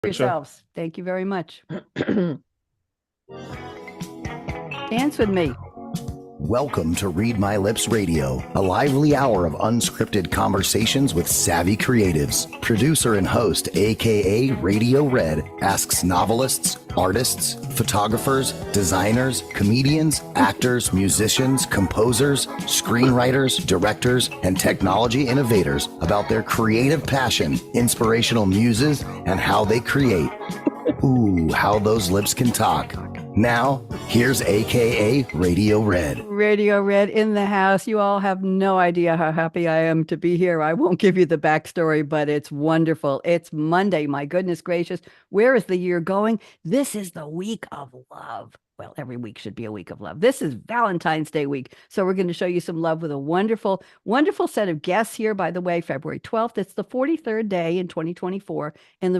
Yourselves. Thank you very much. Dance with me. Welcome to Read My Lips Radio, a lively hour of unscripted conversations with savvy creatives. Producer and host, akaRadioRed, asks novelists, artists, photographers, designers, comedians, actors, musicians, composers, screenwriters, directors, and technology innovators about their creative passion, inspirational muses, and how they create. Ooh, how those lips can talk. Now, here's akaRadioRed. Radio Red in the house. You all have no idea how happy I am to be here. I won't give you the backstory, but it's wonderful. It's Monday. My goodness gracious. Where is the year going? This is the week of love. Well, every week should be a week of love. This is Valentine's Day week. So we're going to show you some love with a wonderful, wonderful set of guests here. By the way, February 12th, it's the 43rd day in 2024 in the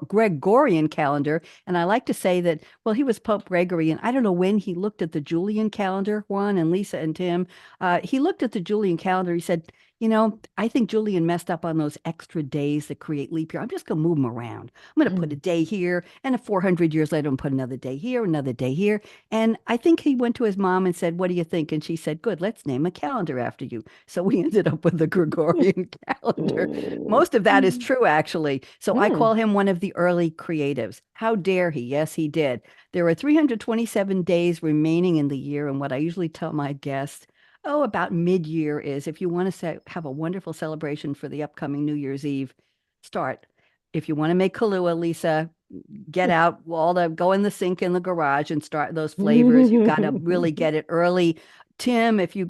Gregorian calendar. And I like to say that, well, he was Pope Gregory, and I don't know when he looked at the Julian calendar, Juan and Lisa and Tim. He looked at the Julian calendar. He said, I think Julian messed up on those extra days that create leap year. I'm just going to move them around. I'm going to put a day here, and 400 years later, I'm going to put another day here, another day here. And I think he went to his mom and said, what do you think? And she said, good, let's name a calendar after you. So we ended up with the Gregorian calendar. Most of that is true, actually. So I call him one of the early creatives. How dare he? Yes, he did. There are 327 days remaining in the year. And what I usually tell my guests, about mid-year is if you want to have a wonderful celebration for the upcoming New Year's Eve, start. If you want to make Kahlua, Lisa, get out go in the sink in the garage and start those flavors. You got to really get it early. Tim, if you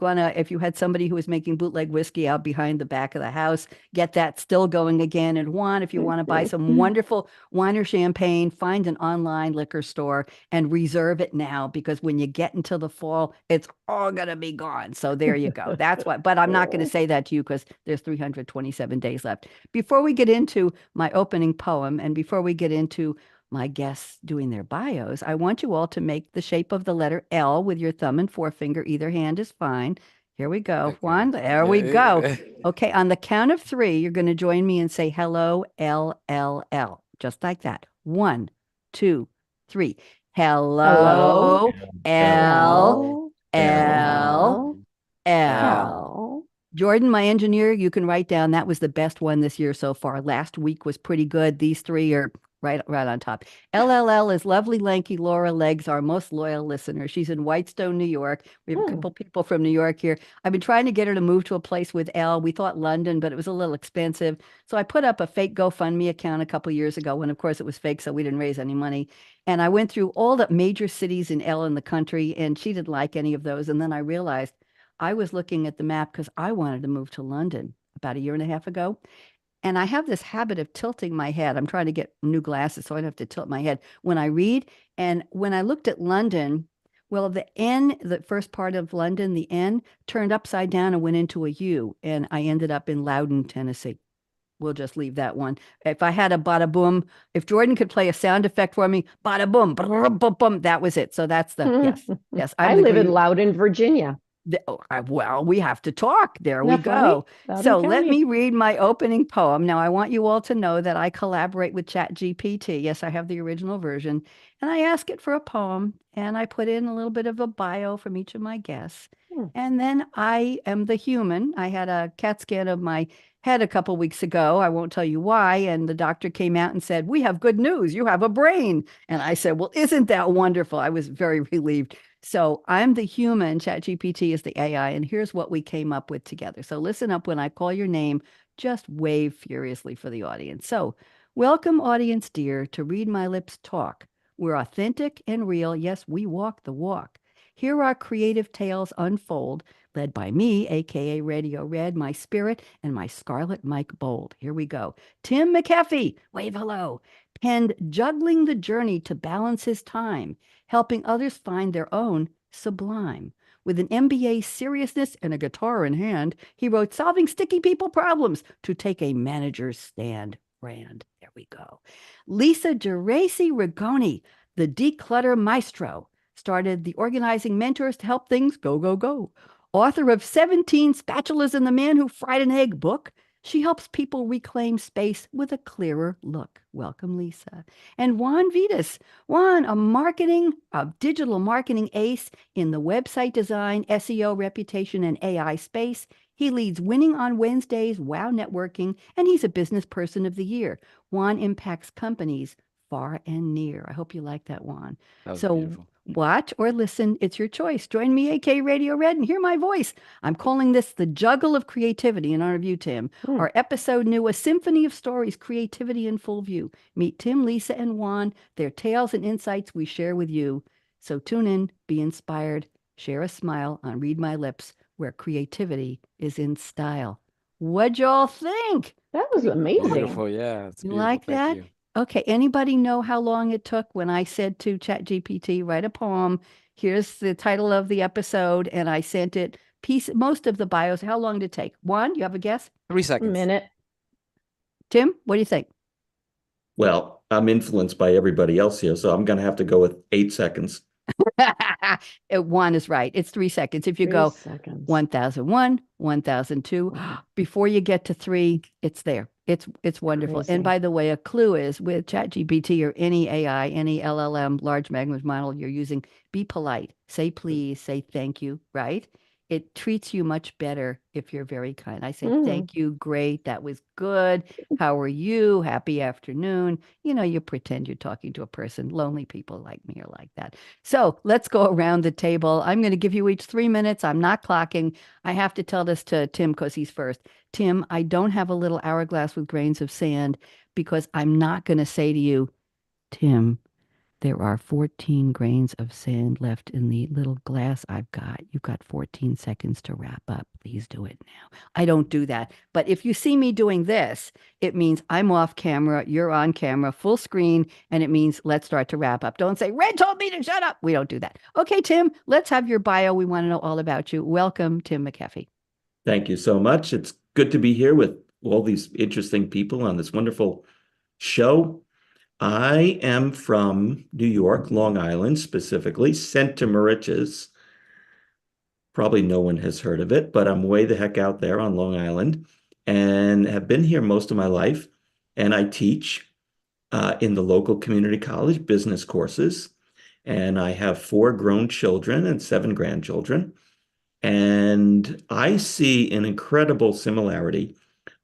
had somebody who was making bootleg whiskey out behind the back of the house, get that still going again. And Juan, if you want to buy some wonderful wine or champagne, find an online liquor store and reserve it now, because when you get into the fall, it's all going to be gone. So there you go. That's what, but I'm not going to say that to you because there's 327 days left. Before we get into my opening poem and before we get into my guests doing their bios, I want you all to make the shape of the letter L with your thumb and forefinger. Either hand is fine. Here we go. Okay. Juan, there we go. Okay, on the count of 3, you're going to join me and say hello, L, L, L. Just like that. 1, 2, 3. Hello, L, L, L. Jordan, my engineer, you can write down that was the best one this year so far. Last week was pretty good. These 3 are right on top. LLL is lovely, lanky Laura Legs, our most loyal listener. She's in Whitestone, New York. We have a couple people from New York here. I've been trying to get her to move to a place with L. We thought London, but it was a little expensive. So I put up a fake GoFundMe account a couple years ago when, of course, it was fake, so we didn't raise any money. And I went through all the major cities in L in the country, and she didn't like any of those. And then I realized I was looking at the map because I wanted to move to London about a year and a half ago. And I have this habit of tilting my head. I'm trying to get new glasses, so I don't have to tilt my head when I read. And when I looked at London, well, the N, the first part of London, the N, turned upside down and went into a U. And I ended up in Loudon, Tennessee. We'll just leave that one. If I had a bada boom, if Jordan could play a sound effect for me, bada boom, boom, boom, that was it. So that's the, yes. I live in Loudon, Virginia. Well, we have to talk. There we go. So let me read my opening poem. Now, I want you all to know that I collaborate with ChatGPT. Yes, I have the original version. And I ask it for a poem, and I put in a little bit of a bio from each of my guests. And then I am the human. I had a CAT scan of my head a couple weeks ago. I won't tell you why. And the doctor came out and said, we have good news. You have a brain. And I said, well, isn't that wonderful? I was very relieved. So I'm the human, ChatGPT is the AI, and here's what we came up with together. So listen up when I call your name, just wave furiously for the audience. So welcome, audience dear, to Read My Lips Talk. We're authentic and real. Yes, we walk the walk. Here our creative tales unfold, led by me, akaRadioRed, my spirit, and my Scarlett Mike Bold. Here we go. Tim McHeffey, wave hello, penned Juggling the Journey to balance his time, helping others find their own sublime. With an MBA seriousness and a guitar in hand, he wrote Solving Sticky People Problems to Take a Manager's Stand brand. There we go. Lisa Geraci Rigoni, the declutter maestro, started the Organizing Mentors to Help Things Go, Go, Go. Author of 17 Spatulas and the Man Who Fried an Egg book, She helps people reclaim space with a clearer look. Welcome, Lisa. And Juan Vitas. Juan, a digital marketing ace in the website design, SEO, reputation, and AI space. He leads Winning on Wednesdays, Wow Networking, and he's a Business Person of the Year. Juan impacts companies far and near. I hope you like that, Juan. That was So beautiful. watch or listen, it's your choice. Join me, akaRadioRed, and hear my voice. I'm calling this the Juggle of Creativity in honor of you, Tim. Hmm. Our episode new, A Symphony of Stories, Creativity in Full View. Meet Tim, Lisa, and Juan, their tales and insights we share with you. So tune in, be inspired, share a smile on Read My Lips, where creativity is in style. What'd y'all think? That was Pretty cool. amazing. Beautiful. Yeah, it's You beautiful. like Thank that? you. Okay, anybody know how long it took when I said to ChatGPT, write a poem? Here's the title of the episode, and I sent it most of the bios. How long did it take? Juan, you have a guess? 3 A seconds. minute. Tim, what do you think? Well, I'm influenced by everybody else here, so I'm going to have to go with 8 seconds. Juan is right. It's 3 seconds. If you 3 go seconds. 1001, 1002, Wow. before you get to 3, it's there. It's wonderful. Crazy. And by the way, a clue is with ChatGPT or any AI, any LLM, large language model you're using, be polite. Say please, say thank you, right? It treats you much better if you're very kind. I say, thank you, great, that was good. How are you? Happy afternoon. You pretend you're talking to a person. Lonely people like me are like that. So let's go around the table. I'm going to give you each 3 minutes. I'm not clocking. I have to tell this to Tim because he's first. Tim, I don't have a little hourglass with grains of sand because I'm not going to say to you, Tim, there are 14 grains of sand left in the little glass I've got. You've got 14 seconds to wrap up. Please do it now. I don't do that. But if you see me doing this, it means I'm off camera, you're on camera, full screen, and it means let's start to wrap up. Don't say, Red told me to shut up. We don't do that. Okay, Tim, let's have your bio. We want to know all about you. Welcome, Tim McHeffey. Thank you so much. It's good to be here with all these interesting people on this wonderful show. I am from New York, Long Island, specifically, Center Moriches. Probably no one has heard of it, but I'm way the heck out there on Long Island and have been here most of my life. And I teach in the local community college business courses. And I have 4 grown children and 7 grandchildren. And I see an incredible similarity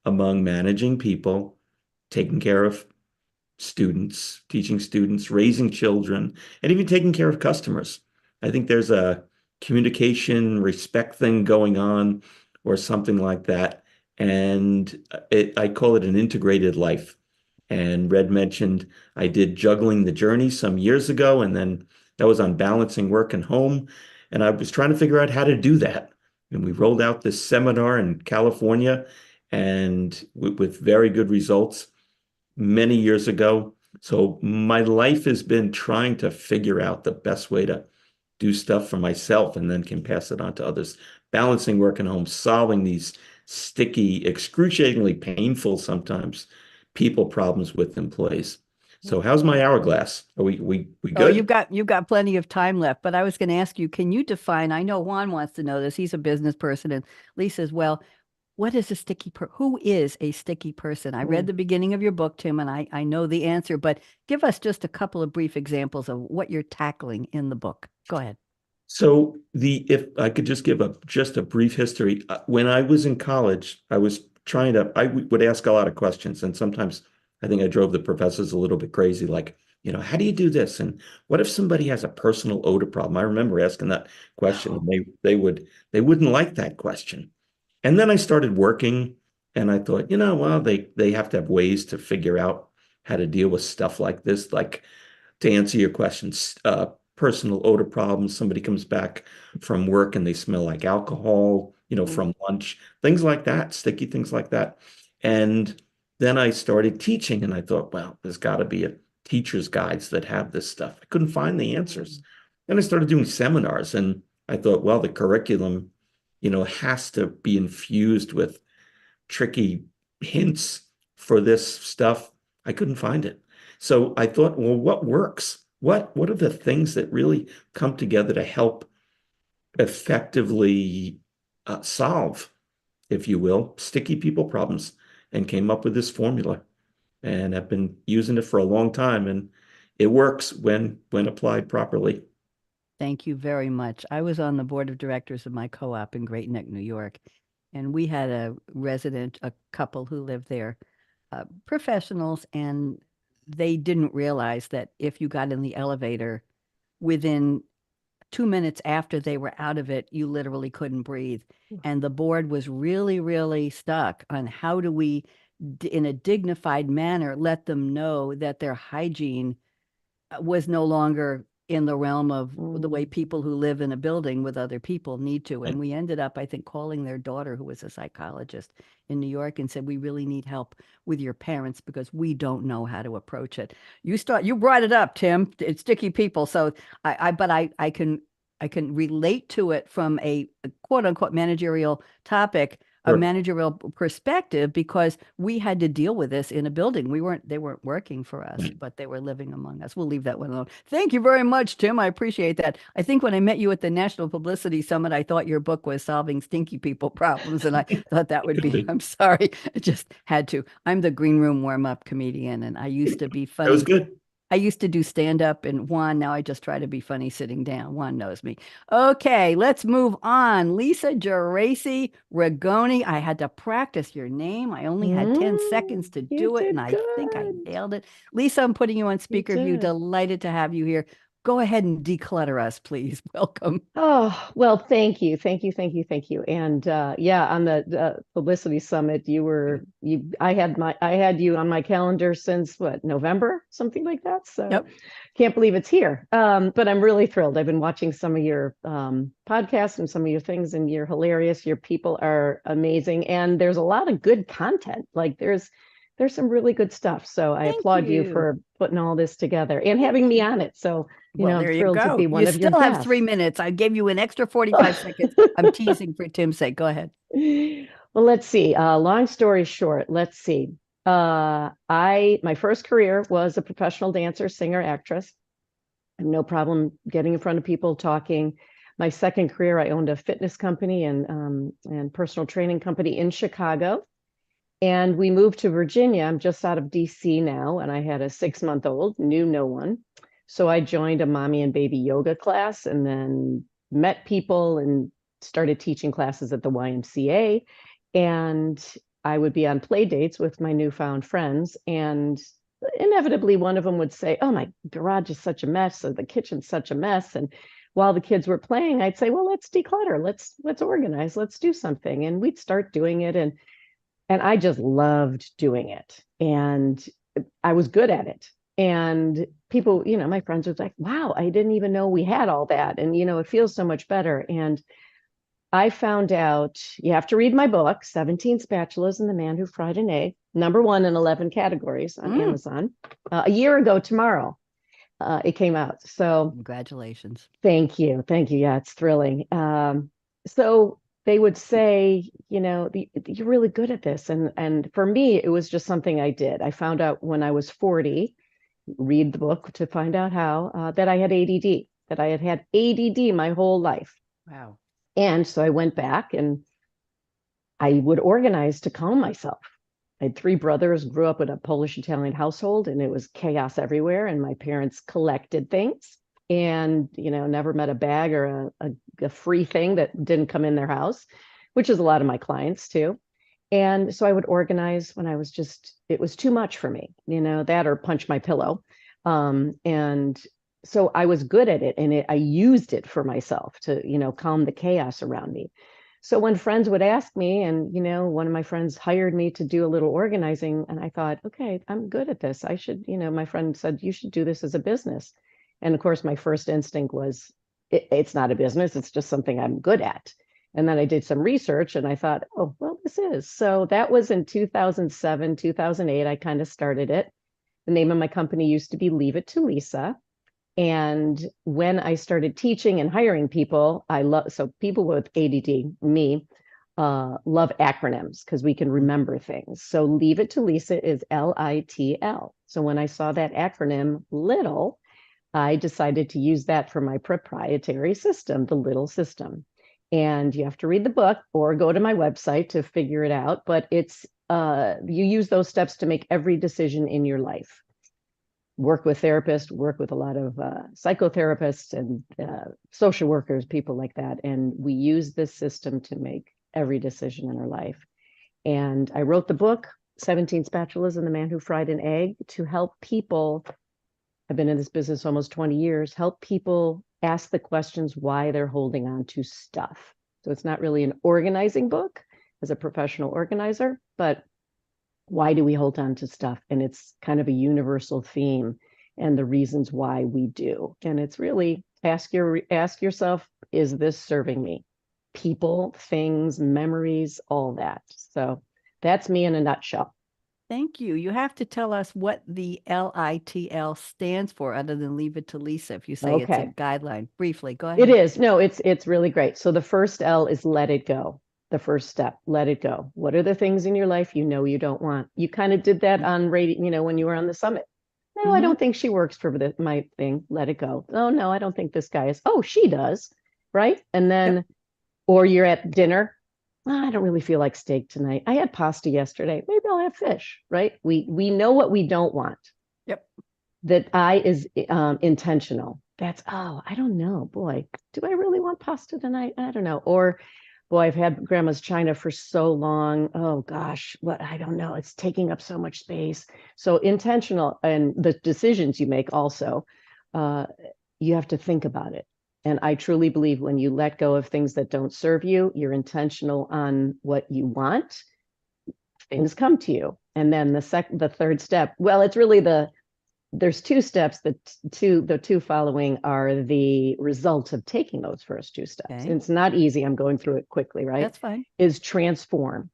among managing people, taking care of students, teaching students, raising children, and even taking care of customers. I think there's a communication, respect thing going on or something like that. And I call it an integrated life. And Red mentioned I did Juggling the Journey some years ago, and then that was on balancing work and home. And I was trying to figure out how to do that. And we rolled out this seminar in California and with very good results many years ago. So my life has been trying to figure out the best way to do stuff for myself and then can pass it on to others. Balancing work and home, solving these sticky, excruciatingly painful sometimes people problems with employees. So how's my hourglass? Are we good? Oh, you've got plenty of time left, but I was going to ask you, can you define, I know Juan wants to know this, he's a business person, and Lisa as well. What is who is a sticky person? I read the beginning of your book, Tim, and I know the answer, but give us just a couple of brief examples of what you're tackling in the book. Go ahead. So if I could just give just a brief history, when I was in college, I would ask a lot of questions, and sometimes I think I drove the professors a little bit crazy, like, how do you do this? And what if somebody has a personal odor problem? I remember asking that question, and they wouldn't like that question. And then I started working, and I thought, well, they have to have ways to figure out how to deal with stuff like this, like to answer your questions, personal odor problems. Somebody comes back from work and they smell like alcohol, from lunch, things like that, sticky things like that. And then I started teaching, and I thought, well, there's got to be a teacher's guides that have this stuff. I couldn't find the answers. Then I started doing seminars, and I thought, well, the curriculum has to be infused with tricky hints for this stuff. I couldn't find it. So I thought, well, what works? What are the things that really come together to help effectively solve, if you will, sticky people problems? and came up with this formula, and have been using it for a long time, and it works when applied properly. Thank you very much. I was on the board of directors of my co-op in Great Neck, New York, and we had a couple who lived there, professionals, and they didn't realize that if you got in the elevator within 2 minutes after they were out of it, you literally couldn't breathe. And the board was really, really stuck on how do we, in a dignified manner, let them know that their hygiene was no longer in the realm of the way people who live in a building with other people need to. And we ended up, I think, calling their daughter, who was a psychologist in New York, and said, we really need help with your parents because we don't know how to approach it. You brought it up, Tim. It's sticky people. So I can relate to it from a quote unquote managerial topic, a Sure. managerial perspective, because we had to deal with this in a building. They weren't working for us, but they were living among us. We'll leave that one alone. Thank you very much, Tim. I appreciate that. I think when I met you at the National Publicity Summit, I thought your book was Solving Stinky People Problems, and I thought that would be, I'm sorry, I just had to. I'm the green room warm-up comedian, and I used to be funny. That was good. I used to do stand-up in Juan. Now I just try to be funny sitting down. Juan knows me. Okay, let's move on. Lisa Geraci Rigoni. I had to practice your name. I only had 10 seconds to do it, and I think I nailed it. Lisa, I'm putting you on speaker view. Delighted to have you here. Go ahead and declutter us, please. Welcome. Oh, well, thank you. Thank you. Thank you. Thank you. And yeah, on the Publicity Summit, I had you on my calendar since what, November, something like that. So Yep. Can't believe it's here. But I'm really thrilled. I've been watching some of your podcasts and some of your things, and you're hilarious. Your people are amazing. And there's a lot of good content. Like there's some really good stuff. So I applaud you for putting all this together and having me on it. So well, I'm thrilled to be one of your guests. You still have 3 minutes. I gave you an extra 45 seconds. I'm teasing for Tim's sake. Go ahead. Well, let's see. Long story short, let's see. My first career was a professional dancer, singer, actress. No problem getting in front of people, talking. My second career, I owned a fitness company and personal training company in Chicago. And we moved to Virginia. I'm just out of DC now, and I had a 6-month-old, knew no one. So I joined a mommy and baby yoga class, and then met people and started teaching classes at the YMCA. And I would be on play dates with my newfound friends, and inevitably one of them would say, "Oh, my garage is such a mess, or the kitchen's such a mess." And while the kids were playing, I'd say, "Well, let's declutter, let's organize, let's do something." And we'd start doing it, and I just loved doing it, and I was good at it. And people, my friends were like, "Wow, I didn't even know we had all that." And it feels so much better. And I found out, you have to read my book, 17 Spatulas and the Man Who Fried an Egg, #1 in 11 categories on Amazon. A year ago tomorrow, it came out. So congratulations. Thank you. Yeah, it's thrilling. So they would say, you're really good at this. And for me, it was just something I did. I found out when I was 40, read the book to find out how, that I had ADD, that I had ADD my whole life. Wow. And so I went back and I would organize to calm myself. I had 3 brothers, grew up in a Polish-Italian household, and it was chaos everywhere. And my parents collected things and, never met a bag or a free thing that didn't come in their house, which is a lot of my clients too. And so I would organize when I was it was too much for me, that or punch my pillow. And so I was good at it, and I used it for myself to, calm the chaos around me. So when friends would ask me, and, one of my friends hired me to do a little organizing, and I thought, okay, I'm good at this. I should, my friend said, you should do this as a business. And of course, my first instinct was, it's not a business. It's just something I'm good at. And then I did some research and I thought, oh, well, this is. So that was in 2007, 2008, I kind of started it. The name of my company used to be Leave It to Lisa. And when I started teaching and hiring people, so people with ADD, me, love acronyms because we can remember things. So Leave It to Lisa is LITL. So when I saw that acronym, LITTLE, I decided to use that for my proprietary system, the LITTLE system. And you have to read the book or go to my website to figure it out. But it's you use those steps to make every decision in your life. Work with therapists, work with a lot of psychotherapists and social workers, people like that. And we use this system to make every decision in our life. And I wrote the book, 17 Spatulas and the Man Who Fried an Egg, to help people. I've been in this business almost 20 years, help people ask the questions why they're holding on to stuff. So it's not really an organizing book as a professional organizer, but why do we hold on to stuff? And it's kind of a universal theme and the reasons why we do. And it's really ask yourself, is this serving me? People, things, memories, all that. So that's me in a nutshell. Thank you. You have to tell us what the LITL stands for, other than leave it to Lisa if you say it's a guideline. Briefly, go ahead. It is. No, it's really great. So the first L is let it go. The first step, let it go. What are the things in your life you know you don't want? You kind of did that on radio, when you were on the summit. No, I don't think she works for my thing. Let it go. Oh, no, I don't think this guy is. Oh, she does. Right. And then, or you're at dinner. I don't really feel like steak tonight. I had pasta yesterday. Maybe I'll have fish. Right. We know what we don't want. Yep. That I is intentional. That's, I don't know. Boy, do I really want pasta tonight? I don't know. Or, boy, I've had grandma's china for so long. Oh gosh, I don't know. It's taking up so much space. So intentional, and the decisions you make also, you have to think about it. And I truly believe when you let go of things that don't serve you, you're intentional on what you want, things come to you. And then the third step, well, it's really there's two steps. The two following are the result of taking those first two steps. Okay. And it's not easy. I'm going through it quickly, right? That's fine. Is transform.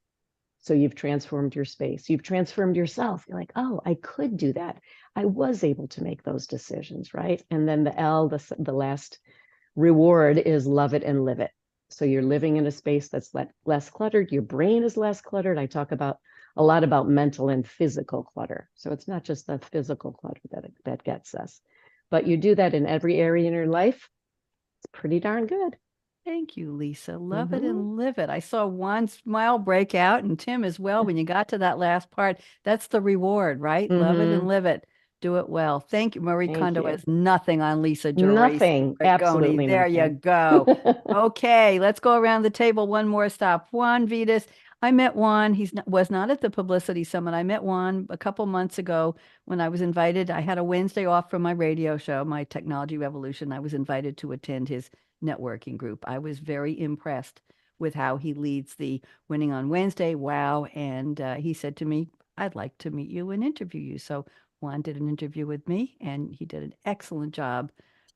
So you've transformed your space. You've transformed yourself. You're like, oh, I could do that. I was able to make those decisions, right? And then the L, the last reward is love it and live it. So you're living in a space that's less cluttered. Your brain is less cluttered. I talk a lot about mental and physical clutter. So it's not just the physical clutter that gets us, but you do that in every area in your life. It's pretty darn good. Thank you, Lisa. Love it and live it. I saw one smile break out, and Tim as well. When you got to that last part, that's the reward, right? Love it and live it. Do it well. Thank you. Marie Kondo has nothing on Lisa Geraci Nothing. Rigoni. Absolutely there nothing. you go. Okay, let's go around the table. One more stop. Juan Vitas. I met Juan. Was not at the Publicity Summit. I met Juan a couple months ago when I was invited. I had a Wednesday off from my radio show, my Technology Revolution. I was invited to attend his networking group. I was very impressed with how he leads the Winning on Wednesday. Wow. And he said to me, I'd like to meet you and interview you. So Juan did an interview with me, and he did an excellent job,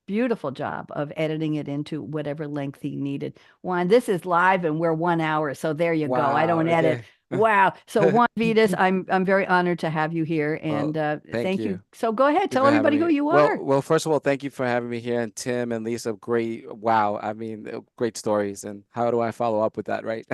beautiful job of editing it into whatever length he needed. Juan, this is live and we're 1 hour. So there you go. I don't edit. Wow. So Juan Vitas, I'm very honored to have you here. And thank you. So go ahead. Tell everybody who you are. Well, first of all, thank you for having me here. And Tim and Lisa, great stories. And how do I follow up with that, right?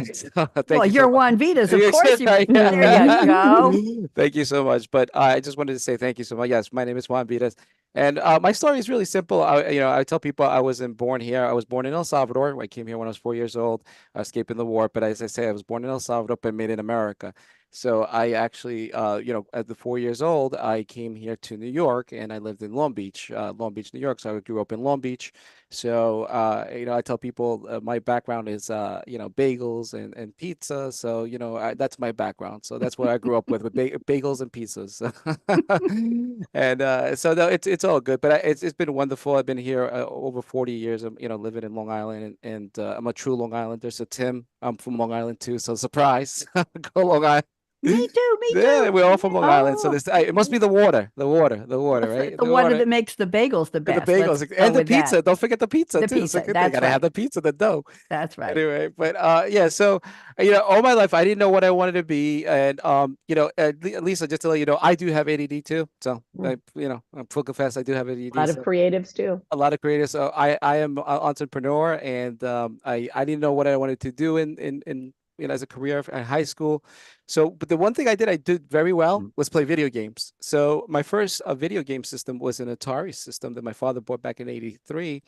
Well, you're Juan Vitas. Of course. There you go. Thank you so much. But I just wanted to say thank you so much. Yes, my name is Juan Vitas. And my story is really simple. I tell people I wasn't born here. I was born in El Salvador. I came here when I was 4 years old, escaping the war. But as I say, I was born in El Salvador, but made in America. So I actually, at the 4 years old, I came here to New York, and I lived in Long Beach, New York. So I grew up in Long Beach. So, I tell people my background is, bagels and pizza. So, that's my background. So that's what I grew up with bagels and pizzas. And so no, it's all good. But it's been wonderful. I've been here over 40 years. Living in Long Island, and I'm a true Long Islander. So Tim, I'm from Long Island too. So surprise, go Long Island. Me too. Yeah, we're all from Long Island. So it must be the water, right? The water that makes the bagels the best. The bagels and the pizza. That. Don't forget the pizza the too. Pizza. So That's gotta have the pizza, the dough. That's right. Anyway, but yeah. So all my life I didn't know what I wanted to be, and Lisa, just to let you know, I do have ADD too. So I'm full confess, I do have ADD. A lot of creatives too. A lot of creatives. So I am an entrepreneur, and I didn't know what I wanted to do in as a career in high school. So, but the one thing I did very well was play video games. So my first video game system was an Atari system that my father bought back in '83.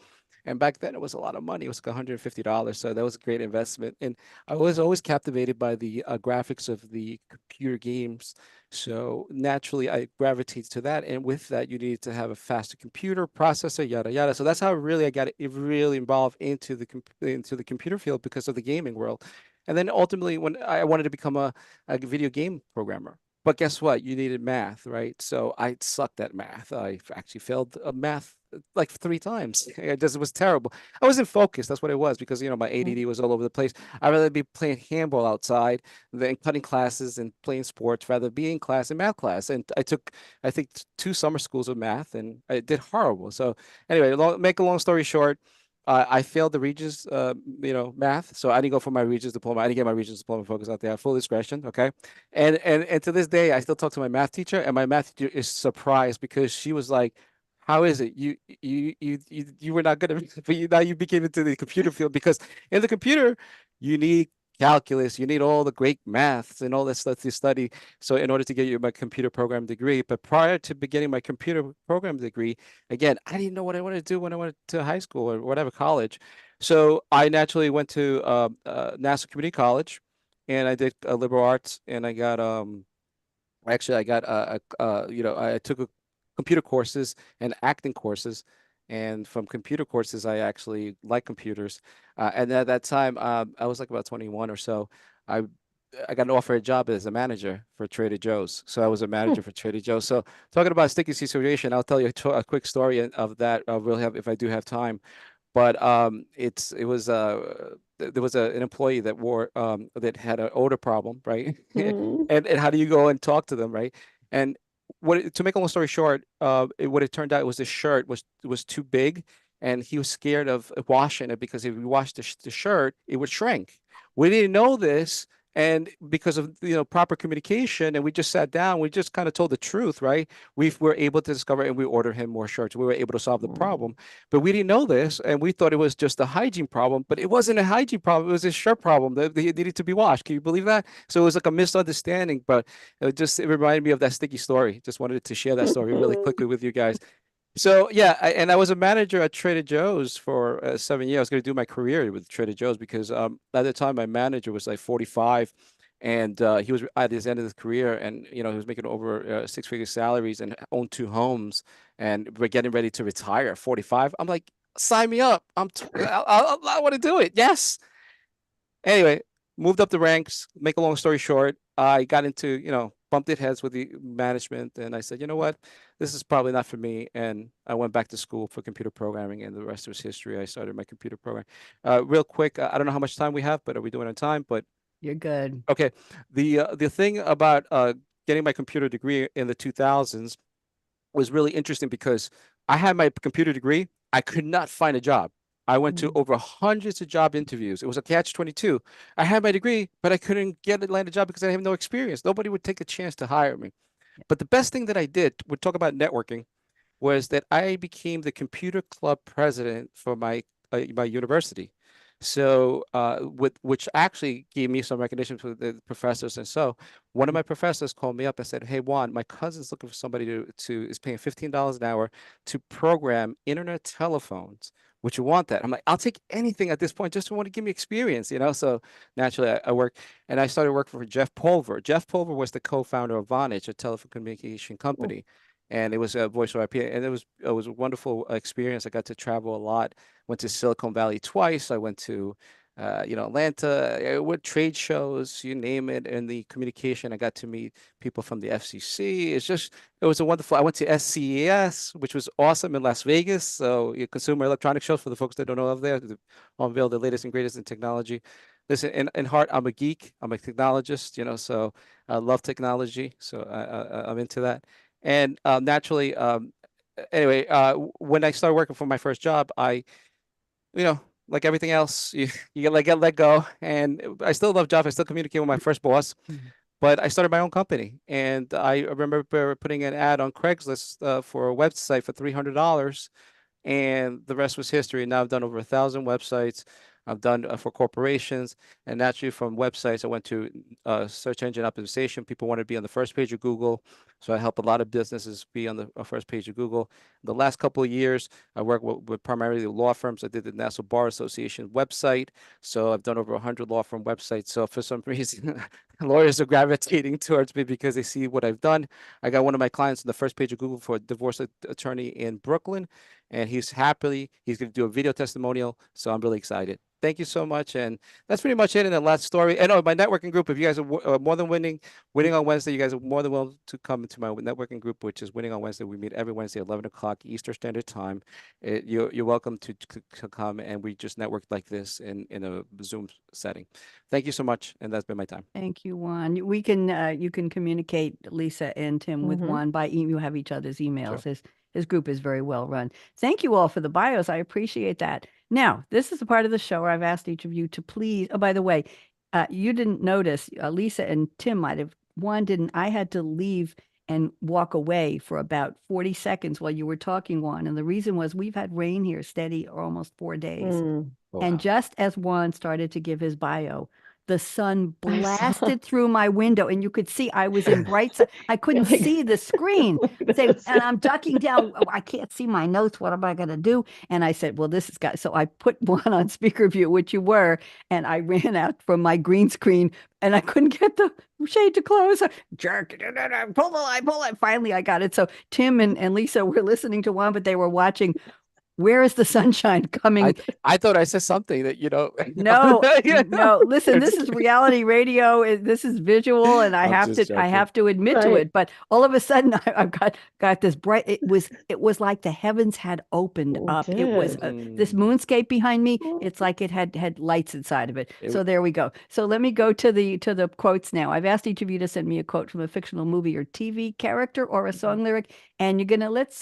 And back then it was a lot of money. It was like $150. So that was a great investment. And I was always captivated by the graphics of the computer games. So naturally I gravitated to that. And with that, you needed to have a faster computer processor, yada, yada. So that's how really I got really involved into the computer field because of the gaming world. And then ultimately when I wanted to become a video game programmer. But guess what? You needed math, right? So I sucked at math. I actually failed math like 3 times. It just was terrible. I wasn't focused. That's what it was because my ADD was all over the place. I'd rather be playing handball outside than cutting classes and playing sports, rather be in class and math class. And I took, I think, 2 summer schools of math, and I did horrible. So anyway, make a long story short. I failed the Regents, math. So I didn't go for my Regents diploma. I didn't get my Regents diploma focus out there. Full discretion, okay. And to this day, I still talk to my math teacher, and my math teacher is surprised because she was like, "How is it you were not good at but now you became into the computer field because in the computer you need calculus, you need all the great maths and all that stuff to study. So in order to get my computer program degree, but prior to beginning my computer program degree, again, I didn't know what I wanted to do when I went to high school or whatever college. So I naturally went to Nassau Community College, and I did liberal arts, and I got actually I got I took computer courses and acting courses. And from computer courses, I actually like computers. And at that time, I was like about 21 or so. I I got an offer a job as a manager for Trader Joe's. So I was a manager for Trader Joe's. So talking about sticky situation, I'll tell you a quick story of that. I'll really have if I do have time. But it was there was an employee that that had an odor problem, right? Mm. And how do you go and talk to them, right? And to make a long story short, what it turned out was the shirt was too big, and he was scared of washing it because if we washed the shirt, it would shrink. We didn't know this, and because of proper communication, and we just sat down, we just kind of told the truth, right? We were able to discover, and we ordered him more shirts. We were able to solve the problem, but we didn't know this, and we thought it was just a hygiene problem, but it wasn't a hygiene problem. It was a shirt problem that needed to be washed. Can you believe that? So it was like a misunderstanding, but it reminded me of that sticky story. Just wanted to share that story really quickly with you guys. So yeah, and I was a manager at Trader Joe's for 7 years. I was going to do my career with Trader Joe's because at the time my manager was like 45, and he was at his end of his career, and he was making over 6-figure salaries and owned 2 homes, and we're getting ready to retire at 45. I'm like, sign me up. I want to do it. Yes. Anyway, moved up the ranks. Make a long story short, I got into, bumped heads with the management, and I said, you know what, this is probably not for me. And I went back to school for computer programming, and the rest was history. I started my computer program. Real quick, I don't know how much time we have, but are we doing on time? But You're good. okay, the thing about getting my computer degree in the 2000s was really interesting because I had my computer degree. I could not find a job. I went to Mm. over hundreds of job interviews. It was a catch-22. I had my degree, but I couldn't land a job because I have no experience. Nobody would take a chance to hire me. But the best thing that I did, we'll talk about networking, was that I became the computer club president for my university. So, which actually gave me some recognition for the professors. And so, one of my professors called me up and said, "Hey, Juan, my cousin's looking for somebody to is paying $15 an hour to program internet telephones. Would you want that?" I'm like, "I'll take anything at this point. Just to want to give me experience." So naturally, I worked, and I started working for Jeff Pulver. Jeff Pulver was the co-founder of Vonage, a telephone communication company, and it was a voice over IP, and it was a wonderful experience. I got to travel a lot. Went to Silicon Valley twice. I went to Atlanta, with trade shows, you name it, in the communication. I got to meet people from the FCC. It was a wonderful. I went to SCES, which was awesome in Las Vegas. So your Consumer Electronics Show for the folks that don't know of there, to unveil the latest and greatest in technology. Listen, in heart, I'm a geek. I'm a technologist, so I love technology. So I'm into that. And naturally, anyway, when I started working for my first job, like everything else, you get let go. And I still love jobs. I still communicate with my first boss, Mhm. but I started my own company. And I remember putting an ad on Craigslist for a website for $300, and the rest was history. Now I've done over 1,000 websites. I've done for corporations, and naturally from websites, I went to search engine optimization. People want to be on the first page of Google, so I help a lot of businesses be on the first page of Google. The last couple of years, I work with primarily law firms. I did the National Bar Association website, so I've done over 100 law firm websites. So for some reason, lawyers are gravitating towards me because they see what I've done. I got one of my clients on the first page of Google for a divorce attorney in Brooklyn, and he's going to do a video testimonial. So I'm really excited. Thank you so much. And that's pretty much it in the last story. And my networking group, if you guys are more than winning on Wednesday, you guys are more than welcome to come into my networking group, which is Winning on Wednesday. We meet every Wednesday at 11 o'clock Eastern Standard Time. You're welcome to come, and we just network like this in a Zoom setting. Thank you so much. And that's been my time. Thank you, Juan. We can you can communicate, Lisa and Tim, with Juan by email. You have each other's emails. Sure. His group is very well run. Thank you all for the bios. I appreciate that. Now, this is the part of the show where I've asked each of you to please. Oh, by the way, you didn't notice, Lisa and Tim might have. Juan didn't. I had to leave and walk away for about 40 seconds while you were talking, Juan. And the reason was we've had rain here steady almost 4 days. Oh, And wow. just as Juan started to give his bio, the sun blasted through my window, and you could see I was in bright sun. I couldn't see the screen. And I'm ducking down. Oh, I can't see my notes. What am I going to do? And I said, well, this is got. So I put one on speaker view, which you were, and I ran out from my green screen, and I couldn't get the shade to close. Jerk, pull the line, pull it. Finally, I got it. So Tim and Lisa were listening to one, but they were watching. Where is the sunshine coming? I thought I said something that, No, no. Listen, this is reality radio. This is visual, and I have to admit to it. But all of a sudden, I've got this bright. It was like the heavens had opened up. It was this moonscape behind me. It's like it had lights inside of it. So there we go. So let me go to the quotes now. I've asked each of you to send me a quote from a fictional movie or TV character or a song lyric, and you're gonna let's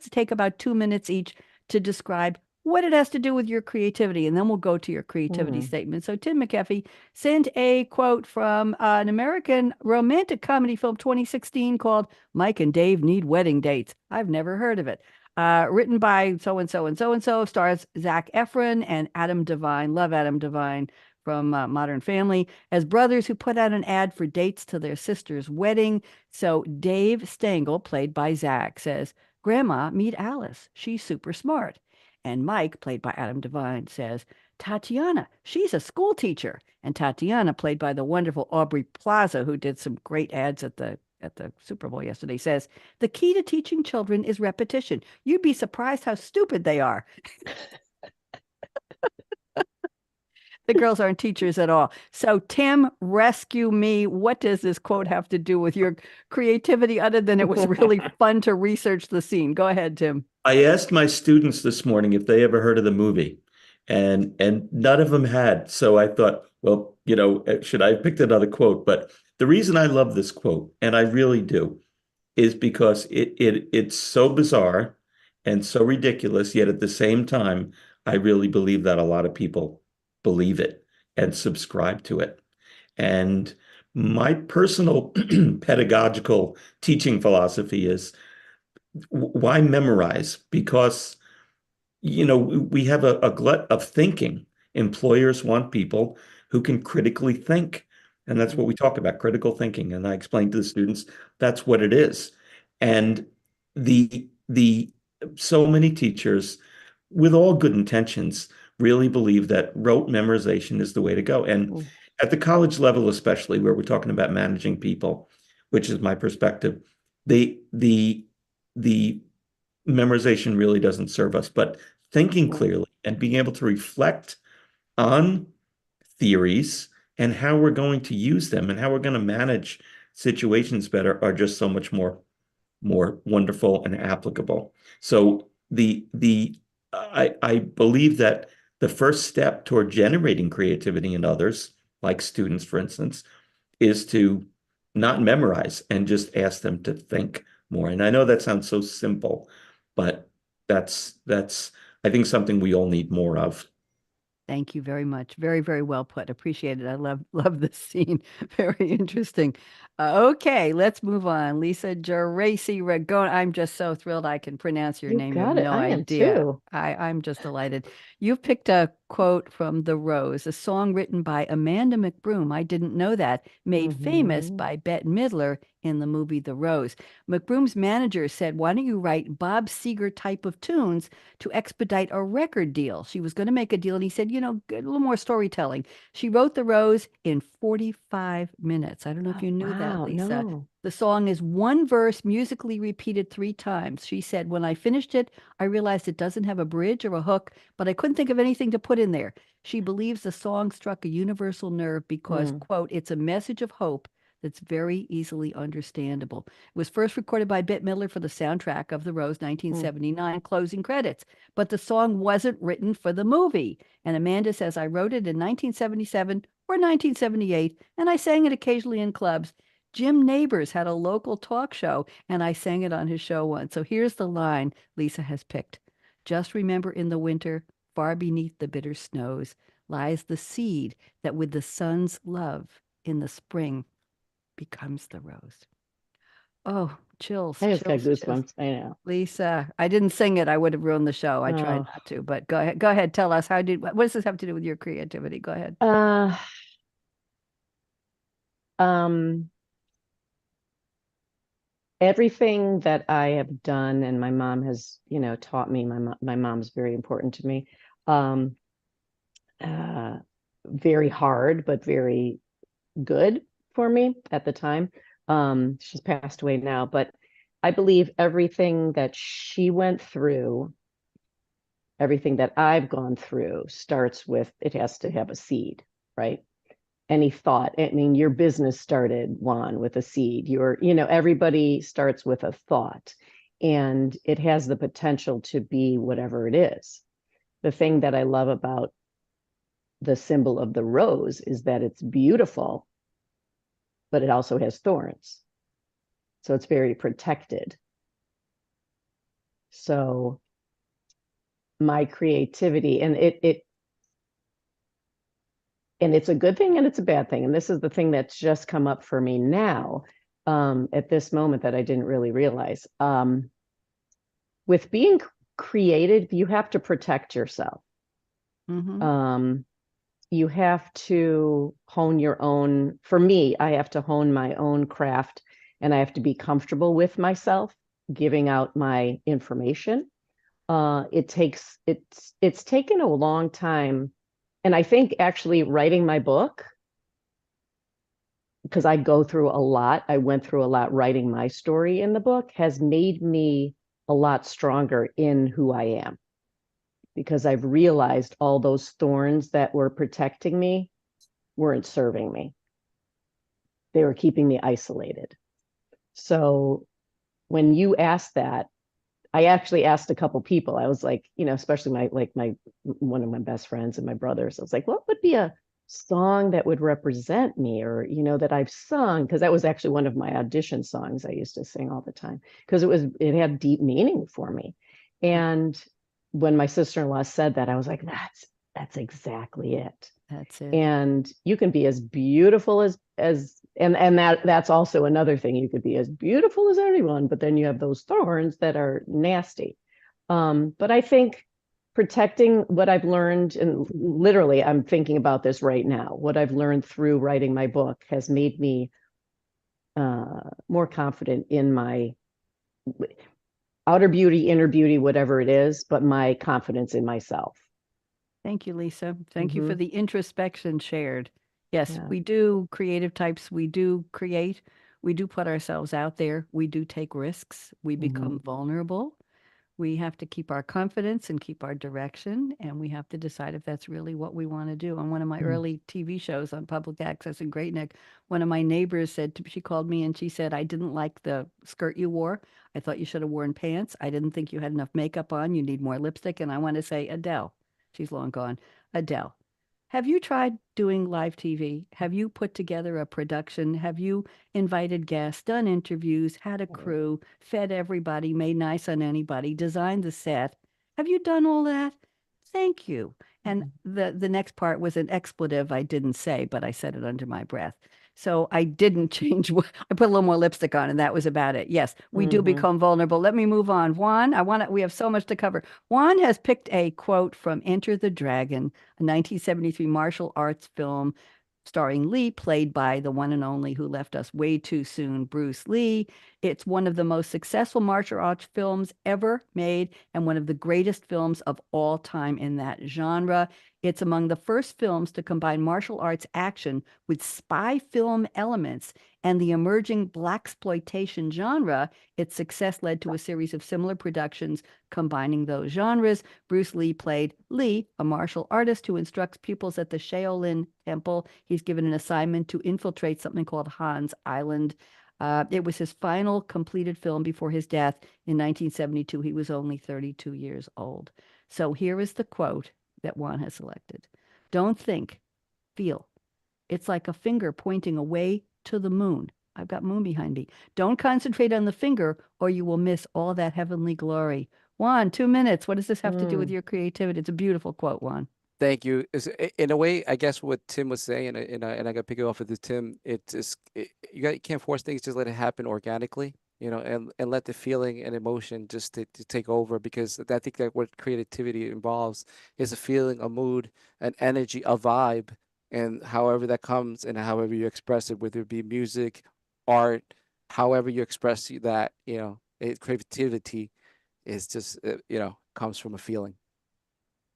take about 2 minutes each to describe what it has to do with your creativity, and then we'll go to your creativity statement. So Tim McHeffey sent a quote from an American romantic comedy film 2016 called Mike and Dave Need Wedding Dates. I've never heard of it. Written by so-and-so and so-and-so, stars Zac Efron and Adam Devine. Love Adam Devine from Modern Family, as brothers who put out an ad for dates to their sister's wedding. So Dave Stengel, played by Zac, says, Grandma, meet Alice. She's super smart. And Mike, played by Adam Devine, says, Tatiana, she's a school teacher. And Tatiana, played by the wonderful Aubrey Plaza, who did some great ads at the Super Bowl yesterday, says, the key to teaching children is repetition. You'd be surprised how stupid they are. The girls aren't teachers at all. So, Tim, rescue me. What does this quote have to do with your creativity other than it was really fun to research the scene? Go ahead, Tim. I asked my students this morning if they ever heard of the movie, and none of them had. So I thought, well, should I have picked another quote? But the reason I love this quote, and I really do, is because it's so bizarre and so ridiculous, yet at the same time, I really believe that a lot of people believe it and subscribe to it. And my personal pedagogical teaching philosophy is, why memorize? Because, we have a glut of thinking. Employers want people who can critically think. And that's what we talk about, critical thinking. And I explain to the students, that's what it is. And the so many teachers, with all good intentions, really believe that rote memorization is the way to go. And at the college level, especially where we're talking about managing people, which is my perspective, the memorization really doesn't serve us, but thinking clearly and being able to reflect on theories and how we're going to use them and how we're going to manage situations better are just so much more wonderful and applicable. So I believe that the first step toward generating creativity in others, like students, for instance, is to not memorize and just ask them to think more. And I know that sounds so simple, but that's I think something we all need more of. Thank you very much. Very, very well put. Appreciate it. I love this scene. Very interesting. Okay, let's move on. Lisa Geraci Rigoni. I'm just so thrilled I can pronounce your name. You have no idea. Too. I'm just delighted. You've picked a quote from The Rose, a song written by Amanda McBroom. I didn't know that, made famous by Bette Midler in the movie The Rose. McBroom's manager said, "Why don't you write Bob Seger type of tunes to expedite a record deal?" She was going to make a deal, and he said, a little more storytelling. She wrote The Rose in 45 minutes. I don't know if you knew that, Wow, Lisa. no. The song is one verse musically repeated 3 times. She said, "When I finished it, I realized it doesn't have a bridge or a hook, but I couldn't think of anything to put in there." She believes the song struck a universal nerve because, quote, "it's a message of hope that's very easily understandable." It was first recorded by Bette Midler for the soundtrack of The Rose 1979 closing credits, but the song wasn't written for the movie. And Amanda says, "I wrote it in 1977 or 1978, and I sang it occasionally in clubs. Jim Neighbors had a local talk show, and I sang it on his show once." So here's the line Lisa has picked. "Just remember in the winter, far beneath the bitter snows, lies the seed that with the sun's love in the spring becomes the rose." Oh, chills, I just got chills, chills. goosebumps. I know. Lisa, I didn't sing it. I would have ruined the show. I tried Oh. not to, but go ahead. Go ahead. Tell us what does this have to do with your creativity? Go ahead. Everything that I have done, and my mom has, taught me. My mom's very important to me. Very hard, but very good for me at the time. She's passed away now, but I believe everything that she went through, everything that I've gone through starts with, it has to have a seed, right? Any thought. I mean, your business started, Juan, with a seed. Everybody starts with a thought, and it has the potential to be whatever it is. The thing that I love about the symbol of the rose is that it's beautiful, but it also has thorns. So it's very protected. So my creativity, and it's a good thing and it's a bad thing. And this is the thing that's just come up for me now, at this moment, that I didn't really realize. With being creative, you have to protect yourself. You have to hone your own. For me, I have to hone my own craft, and I have to be comfortable with myself giving out my information. It's taken a long time. And I think actually writing my book, because I go through a lot, I went through a lot writing my story in the book, has made me a lot stronger in who I am. Because I've realized all those thorns that were protecting me weren't serving me. They were keeping me isolated. So when you asked that, I actually asked a couple people. I was like, especially my one of my best friends and my brothers. I was like, what would be a song that would represent me, or that I've sung? Because that was actually one of my audition songs I used to sing all the time, because it had deep meaning for me. And when my sister-in-law said that, I was like, that's exactly it. That's it. And you can be as beautiful as and that's also another thing. You could be as beautiful as anyone, but then you have those thorns that are nasty. But I think protecting what I've learned, and literally I'm thinking about this right now, what I've learned through writing my book has made me more confident in my outer beauty, inner beauty, whatever it is, but my confidence in myself. Thank you, Lisa. Thank you for the introspection shared. Yes, we do, creative types, we do create, we do put ourselves out there, we do take risks, we become vulnerable. We have to keep our confidence and keep our direction, and we have to decide if that's really what we want to do. On one of my early TV shows on public access in Great Neck, one of my neighbors she called me and she said, "I didn't like the skirt you wore. I thought you should have worn pants. I didn't think you had enough makeup on. You need more lipstick." And I want to say, Adele, she's long gone. Adele, have you tried doing live TV? Have you put together a production? Have you invited guests, done interviews, had a crew, fed everybody, made nice on anybody, designed the set? Have you done all that? Thank you. And the next part was an expletive I didn't say, but I said it under my breath. So I didn't change. I put a little more lipstick on, and that was about it. Yes, we do Mhm. become vulnerable. Let me move on. Juan, we have so much to cover. Juan has picked a quote from Enter the Dragon, a 1973 martial arts film starring Lee, played by the one and only who left us way too soon, Bruce Lee. It's one of the most successful martial arts films ever made and one of the greatest films of all time in that genre. It's among the first films to combine martial arts action with spy film elements and the emerging blaxploitation genre. Its success led to a series of similar productions combining those genres. Bruce Lee played Lee, a martial artist who instructs pupils at the Shaolin Temple. He's given an assignment to infiltrate something called Han's Island. It was his final completed film before his death in 1972. He was only 32 years old. So here is the quote that Juan has selected. Don't think, feel. It's like a finger pointing away to the moon. I've got moon behind me. Don't concentrate on the finger or you will miss all that heavenly glory. Juan, 2 minutes. What does this have to do with Mm. your creativity? It's a beautiful quote, Juan. Thank you. In a way, I guess what Tim was saying, and I got to pick it off of this, Tim. You can't force things; just let it happen organically, and let the feeling and emotion just to take over. Because I think that what creativity involves is a feeling, a mood, an energy, a vibe, and however that comes and however you express it, whether it be music, art, however you express that, creativity is just comes from a feeling.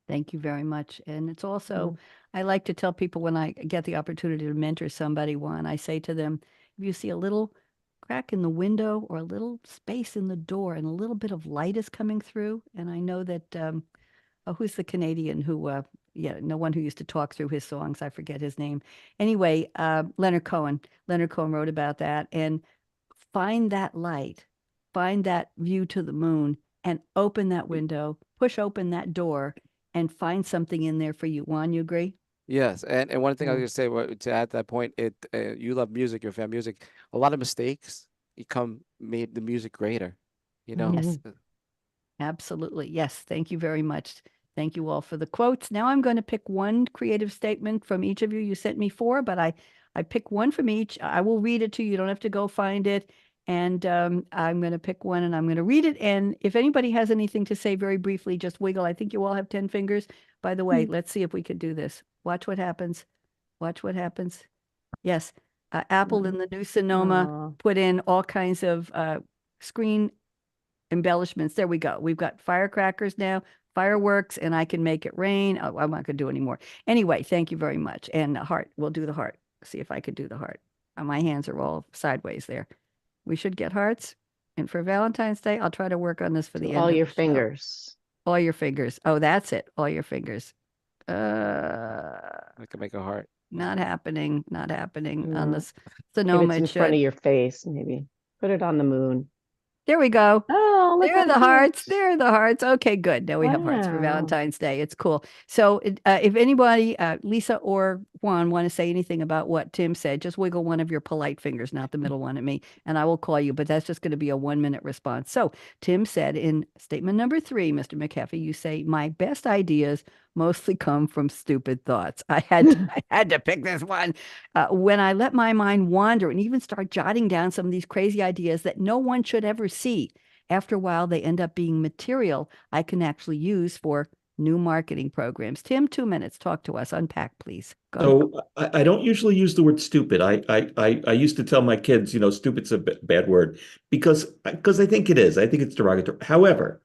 Thank you very much. And it's also, Mm. I like to tell people when I get the opportunity to mentor somebody, Juan, I say to them, if you see a little crack in the window or a little space in the door and a little bit of light is coming through, and I know that who's the Canadian who, yeah, no one who used to talk through his songs. I forget his name. Anyway, Leonard Cohen. Leonard Cohen wrote about that. And find that light, find that view to the moon, and open that window, push open that door, and find something in there for you. Juan, you agree? Yes, and one thing I was Mm. gonna say to add to that point, you love music, your fan music. A lot of mistakes become made the music greater. You know, Yes, Mhm. absolutely. Yes. Thank you very much. Thank you all for the quotes. Now I'm going to pick one creative statement from each of you. You sent me four, but I pick one from each. I will read it to you. You don't have to go find it. And I'm going to pick one and I'm going to read it. And if anybody has anything to say very briefly, just wiggle. I think you all have 10 fingers. By the way, let's see if we can do this. Watch what happens. Watch what happens. Yes. Apple in the new Sonoma Aw. put in all kinds of screen embellishments. There we go. We've got firecrackers now, fireworks, and I can make it rain. Oh, I'm not going to do anymore. Anyway, thank you very much. And heart, we'll do the heart. See if I could do the heart. My hands are all sideways there. We should get hearts. And for Valentine's Day, I'll try to work on this for To the all end of your the show. fingers. All your fingers. Oh, that's it. All your fingers. I can make a heart. Not happening. Not happening on No. this Maybe Sonoma. it's It in front should. of your face, maybe. Put it on the moon. There we go. Oh, look There are how the hearts. cute. There are the hearts. Okay, good. Now we have hearts for Wow. Valentine's Day. It's cool. So, if anybody, Lisa or Juan, want to say anything about what Tim said, just wiggle one of your polite fingers, not the middle one at me, and I will call you. But that's just going to be a 1 minute response. So, Tim said in statement number 3, Mr. McHeffey, you say, "My best ideas mostly come from stupid thoughts." I had to pick this one. When I let my mind wander and even start jotting down some of these crazy ideas that no one should ever see. After a while, they end up being material I can actually use for new marketing programs. Tim, 2 minutes. Talk to us. Unpack, please. Go. So I don't usually use the word stupid. I used to tell my kids, stupid's a bad word because I think it is. I think it's derogatory. However,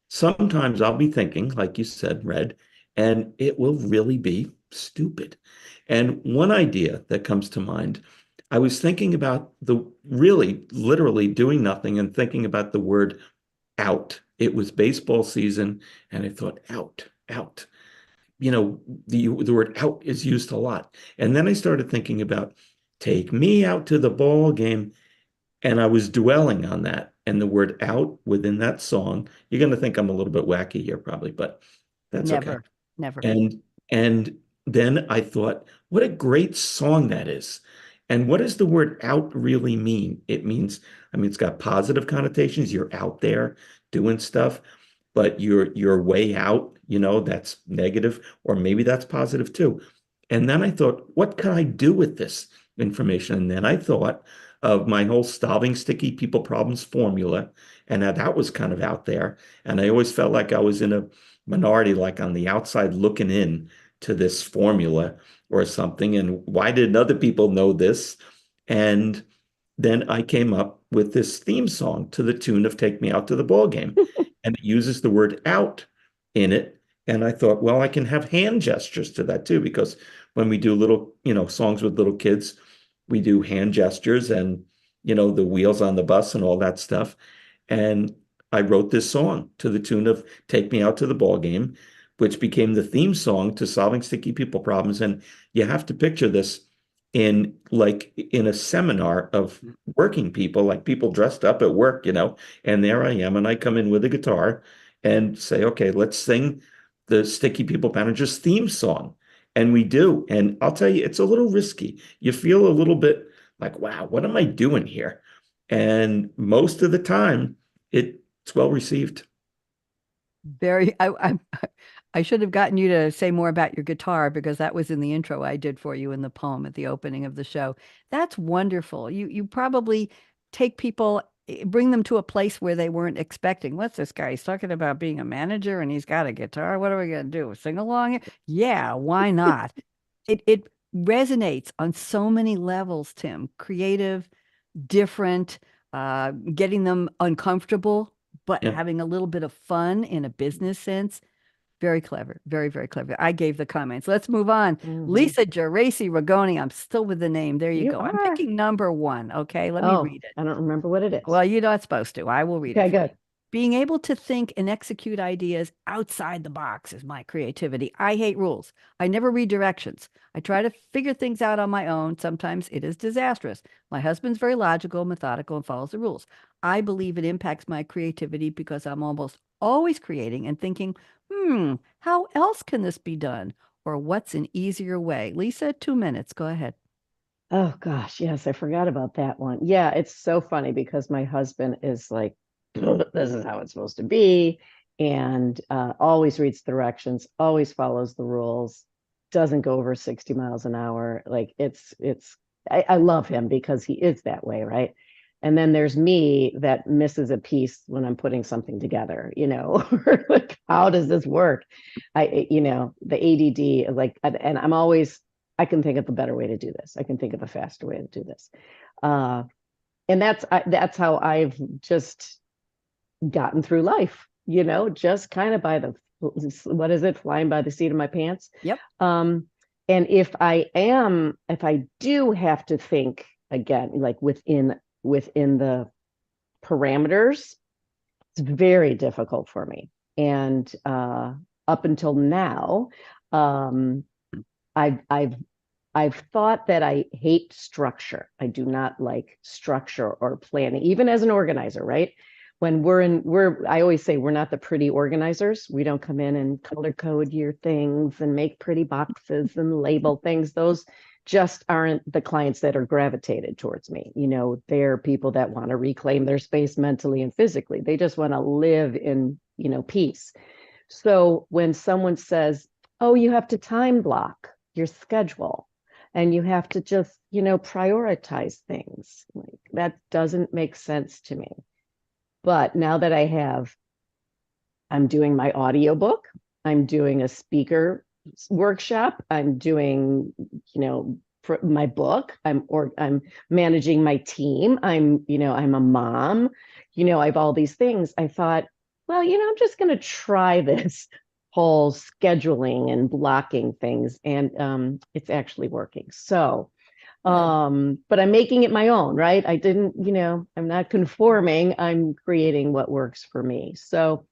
sometimes I'll be thinking, like you said, Red, and it will really be stupid. And one idea that comes to mind, I was thinking about the really literally doing nothing and thinking about the word out. It was baseball season, and I thought, out, out. The word out is used a lot. And then I started thinking about take me out to the ball game. And I was dwelling on that. And the word out within that song, you're going to think I'm a little bit wacky here, probably, but that's okay. Never, never. And then I thought, what a great song that is. And what does the word out really mean? I mean, it's got positive connotations. You're out there doing stuff, but you're way out, that's negative, or maybe that's positive too. And then I thought, what can I do with this? information. And then I thought of my whole solving sticky people problems formula, and that was kind of out there. And I always felt like I was in a minority, like on the outside looking in to this formula or something. And why didn't other people know this? And then I came up with this theme song to the tune of Take Me Out to the Ball Game. And it uses the word out in it. And I thought, well, I can have hand gestures to that too, because when we do little, songs with little kids, we do hand gestures and, the wheels on the bus and all that stuff. And I wrote this song to the tune of Take Me Out to the Ball Game, which became the theme song to Solving Sticky People Problems. And you have to picture this in a seminar of working people, like people dressed up at work, and there I am, and I come in with a guitar and say, okay, let's sing the Sticky People Manager's theme song. And we do. And I'll tell you, it's a little risky. You feel a little bit like, wow, what am I doing here? And most of the time, it's well received. I should have gotten you to say more about your guitar because that was in the intro I did for you in the poem at the opening of the show. That's wonderful. You probably take people, bring them to a place where they weren't expecting. What's this guy? He's talking about being a manager and he's got a guitar. What are we going to do? Sing along? Yeah, why not? It resonates on so many levels, Tim. Creative, different, getting them uncomfortable, but Yeah. having a little bit of fun in a business sense. Very clever. Very, very clever. I gave the comments. Let's move on. Lisa Geraci Rigoni. I'm still with the name. There you go. I'm are. picking number 1. Okay, let me read it. I don't remember what it is. Well, you're not supposed to. I will read Okay, it for good. you. Being able to think and execute ideas outside the box is my creativity. I hate rules. I never read directions. I try to figure things out on my own. Sometimes it is disastrous. My husband's very logical, methodical, and follows the rules. I believe it impacts my creativity because I'm almost always creating and thinking, how else can this be done? Or what's an easier way? Lisa, 2 minutes. Go ahead. Oh gosh, yes, I forgot about that one. Yeah, it's so funny because my husband is like, this is how it's supposed to be, and always reads directions, always follows the rules, doesn't go over 60 miles an hour. Like I love him because he is that way, right? And then there's me that misses a piece when I'm putting something together, like, how does this work? The ADD, like, and I'm always, I can think of a better way to do this. I can think of a faster way to do this. And that's how I've just gotten through life, just kind of by the, what is it? Flying by the seat of my pants. Yep. And if I do have to think again, like within the parameters, it's very difficult for me. And up until now, I've thought that I hate structure. I do not like structure or planning, even as an organizer, right? When I always say we're not the pretty organizers. We don't come in and color code your things and make pretty boxes and label things. Those just aren't the clients that are gravitated towards me. They're people that want to reclaim their space mentally and physically. They just want to live in, peace. So when someone says, oh, you have to time block your schedule and you have to just, prioritize things, like, that doesn't make sense to me. But now that I'm doing my audiobook, I'm doing a speaker workshop, I'm doing, my book, I'm managing my team, I'm a mom, I have all these things. I thought, well, I'm just going to try this whole scheduling and blocking things, and it's actually working. So but I'm making it my own, right? I didn't, I'm not conforming, I'm creating what works for me. So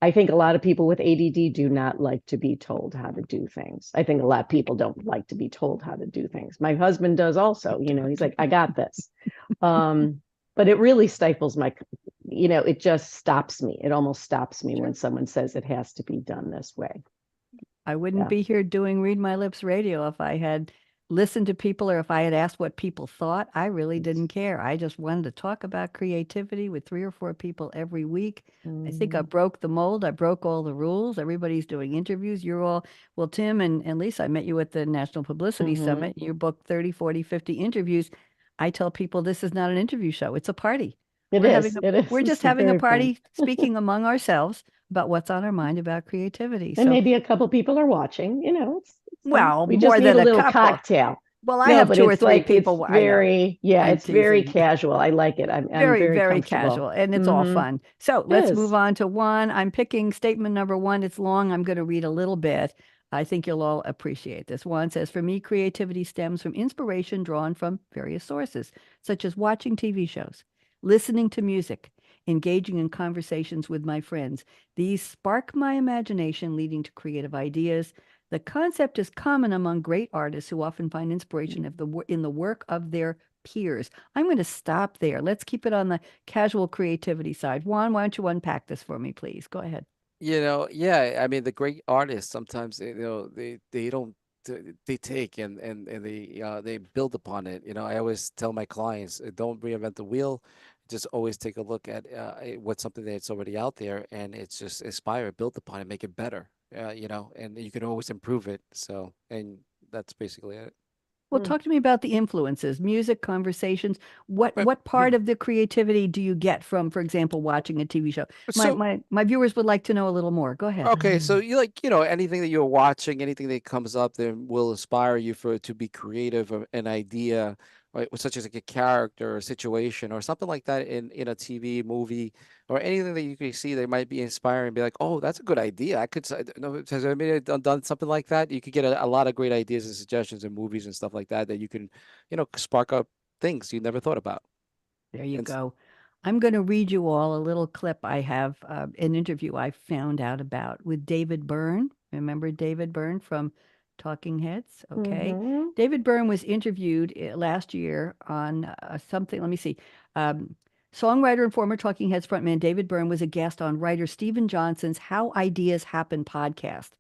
I think a lot of people with ADD do not like to be told how to do things. I think a lot of people don't like to be told how to do things. My husband does also, he's like, I got this. But it really stifles it just stops me. It almost stops me when someone says it has to be done this way. I wouldn't be here doing Read My Lips radio if I had listened to people, or if I had asked what people thought, I really didn't care. I just wanted to talk about creativity with 3 or 4 people every week. I think I Mhm. broke the mold. I broke all the rules. Everybody's doing interviews. You're all, well, Tim and Lisa, I met you at the National Publicity Mhm. Summit. You booked 30, 40, 50 interviews. I tell people this is not an interview show. It's a party. It We're having is. a, It is. we're It's just having a very fun. party speaking among ourselves about what's on our mind about creativity. And So, maybe a couple people are watching. It's fun. well, We just more need than a a little couple. cocktail. Well, I No, have but 2 or 3 it's people. I know. very, yeah, I'm it's very teasing. casual. I like it. I'm Very, very very comfortable. casual, and it's all Mm-hmm. fun. So It let's move is. on to one. I'm picking statement number one. It's long. I'm going to read a little bit. I think you'll all appreciate this. One says, for me, creativity stems from inspiration drawn from various sources, such as watching TV shows, listening to music, engaging in conversations with my friends. These spark my imagination, leading to creative ideas. The concept is common among great artists who often find inspiration in the work of their peers. I'm going to stop there. Let's keep it on the casual creativity side. Juan, why don't you unpack this for me, please? Go ahead. Yeah, I mean, the great artists sometimes, they don't they take and they build upon it. I always tell my clients, don't reinvent the wheel. Just always take a look at what's something that's already out there, and it's just inspire, build upon it, make it better. And you can always improve it. So, and that's basically it. Well, talk to me about the influences, music, conversations. What But what part of the creativity do you get from, for example, watching a TV show? My so my my viewers would like to know a little more. Go ahead. Okay, so you like, anything that you're watching, anything that comes up that will inspire you to be creative, an idea, right, such as like a character or a situation or something like that in a TV movie or anything that you can see that might be inspiring, be like, oh, that's a good idea. I could, no, has anybody done something like that? You could get a lot of great ideas and suggestions in movies and stuff like that you can, spark up things you never thought about. There you And go. I'm going to read you all a little clip. I have an interview I found out about with David Byrne. Remember David Byrne from Talking Heads? Okay. Mm-hmm. David Byrne was interviewed last year on something. Let me see. Um, Songwriter and former Talking Heads frontman David Byrne was a guest on writer Stephen Johnson's How Ideas Happen podcast.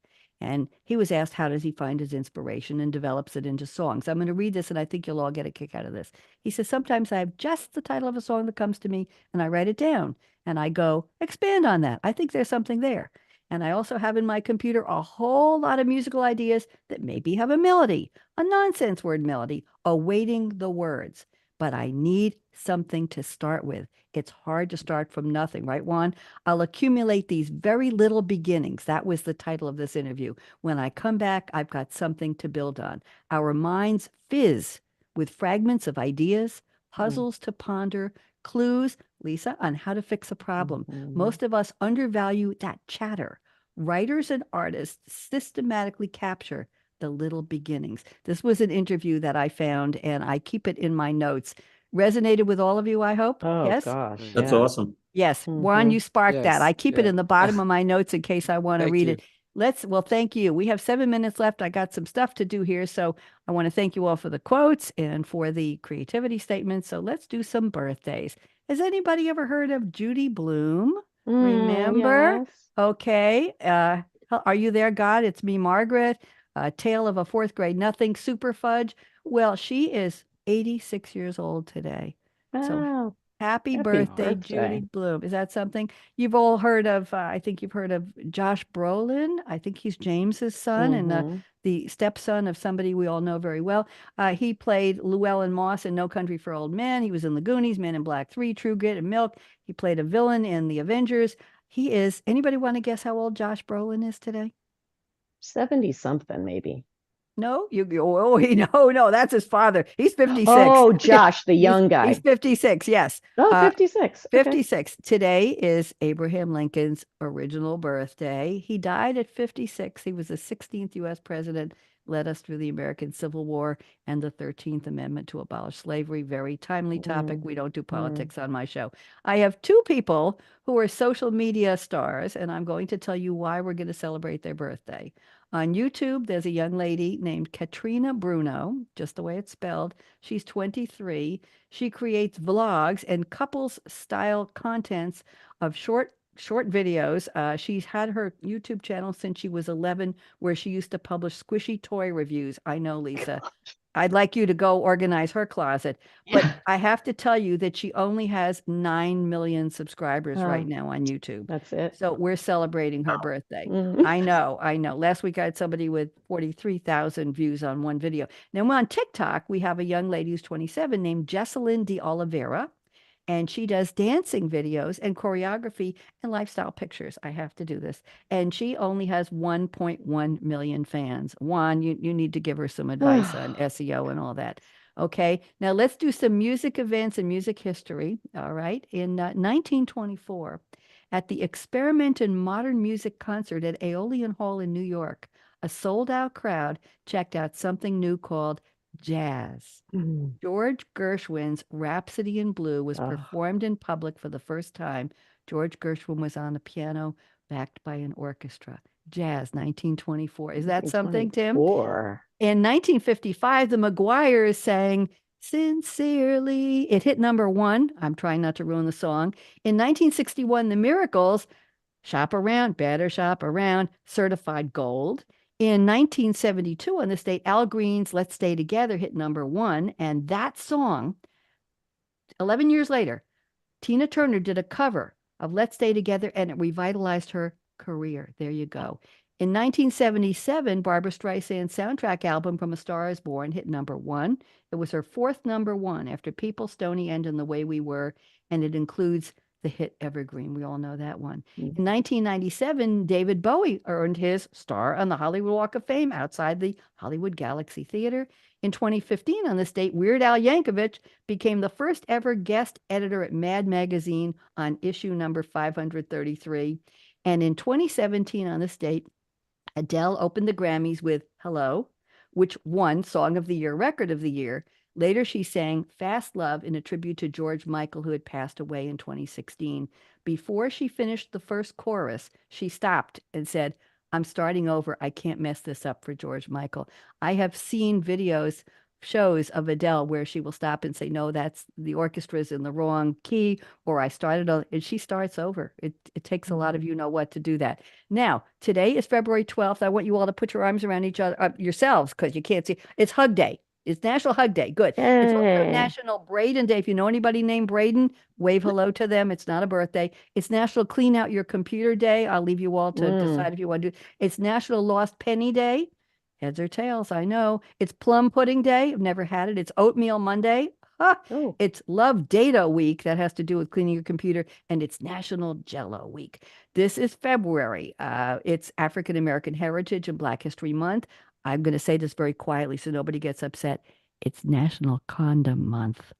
And he was asked, how does he find his inspiration and develops it into songs? I'm going to read this, and I think you'll all get a kick out of this. He says, sometimes I have just the title of a song that comes to me and I write it down and I go, expand on that. I think there's something there. And I also have in my computer a whole lot of musical ideas that maybe have a melody, a nonsense word melody, awaiting the words. But I need something to start with. It's hard to start from nothing, right, Juan? I'll accumulate these very little beginnings. That was the title of this interview. When I come back, I've got something to build on. Our minds fizz with fragments of ideas, puzzles to ponder, clues, Lisa, on how to fix a problem. Mm-hmm. Most of us undervalue that chatter. Writers and artists systematically capture the little beginnings. This was an interview that I found, and I keep it in my notes. Resonated with all of you, I hope? Oh Yes? gosh, That's yeah. awesome. Yes, Juan, Mm-hmm. you sparked that. I yes, keep it yeah. in the bottom of my notes in case I want to Thank read you. it. Well, thank you. We have 7 minutes left. I got some stuff to do here. So I want to thank you all for the quotes and for the creativity statements. So let's do some birthdays. Has anybody ever heard of Judy Bloom? Remember? Yes. Okay. Are you there, God? It's me, Margaret. Tale of a Fourth Grade Nothing, Super Fudge. Well, she is 86 years old today. So Oh, happy happy birthday, Oh, Judy birthday. Bloom. Is that something you've all heard of? I think you've heard of Josh Brolin. I think he's James's son and Mm-hmm. the stepson of somebody we all know very well. He played Llewellyn Moss in No Country for Old Men. He was in the Goonies, Men in Black 3, True Grit, and Milk. He played a villain in The Avengers. Anybody want to guess how old Josh Brolin is today? 70 something, maybe. No, oh, no, that's his father. He's 56. Oh, Yeah, Josh, the he's young he's guy. 56. Yes. Oh, Uh, 56. Okay. 56. Today is Abraham Lincoln's original birthday. He died at 56. He was the 16th U.S. president, led us through the American Civil War and the 13th Amendment to abolish slavery. Very timely topic. We don't do Mm-hmm. politics on my show. I have two people who are social media stars, and I'm going to tell you why we're going to celebrate their birthday. On YouTube, there's a young lady named Katrina Bruno, just the way it's spelled. She's 23. She creates vlogs and couples style contents of short videos. She's had her YouTube channel since she was 11, where she used to publish squishy toy reviews. I know, Lisa. I'd like you to go organize her closet. But I have to tell you that she only has 9 million subscribers right now on YouTube. That's it. So we're celebrating her birthday. I know. Last week I had somebody with 43,000 views on one video. Now on TikTok, we have a young lady who's 27 named Jessalyn de Oliveira. And she does dancing videos and choreography and lifestyle pictures. I have to do this. And she only has 1.1 million fans. Juan, you need to give her some advice on SEO and all that. Okay, now let's do some music events and music history. All right, in 1924, at the Experiment in Modern Music concert at Aeolian Hall in New York, a sold-out crowd checked out something new called jazz. George Gershwin's Rhapsody in Blue was performed in public for the first time. George Gershwin was on the piano, backed by an orchestra. Jazz, 1924. Is that something, Tim? In 1955, the Maguires sang Sincerely. It hit #1. I'm trying not to ruin the song. In 1961, the Miracles, Shop Around, Better Shop Around, certified gold. In 1972, on this date, Al Green's Let's Stay Together hit #1. And that song, 11 years later, Tina Turner did a cover of Let's Stay Together, and it revitalized her career. There you go. In 1977, Barbra Streisand's soundtrack album From a Star is Born hit #1. It was her fourth #1 after People, Stony End, and The Way We Were, and it includes the hit Evergreen. We all know that one. In 1997, David Bowie earned his star on the Hollywood Walk of Fame outside the Hollywood Galaxy Theater. In 2015, on this date, Weird Al Yankovic became the first ever guest editor at Mad Magazine on issue number 533. And in 2017, on this date, Adele opened the Grammys with Hello, which won Song of the Year, Record of the Year. Later, she sang Fast Love in a tribute to George Michael, who had passed away in 2016. Before she finished the first chorus, she stopped and said, I'm starting over. I can't mess this up for George Michael. I have seen shows of Adele where she will stop and say, no, that's the orchestra's in the wrong key, or I started, and she starts over. It takes a lot of what to do that. Now, today is February 12th. I want you all to put your arms around each other, yourselves, because you can't see. It's Hug Day. It's National Hug Day. Good. It's also National Braden Day. If you know anybody named Braden, wave hello to them. It's not a birthday. It's National Clean Out Your Computer Day. I'll leave you all to decide if you want to do it. It's National Lost Penny Day. Heads or tails, I know. It's Plum Pudding Day. I've never had it. It's Oatmeal Monday. It's Love Data Week. That has to do with cleaning your computer. And it's National Jello Week. This is February. It's African American Heritage and Black History Month. I'm going to say this very quietly so nobody gets upset. It's National Condom Month.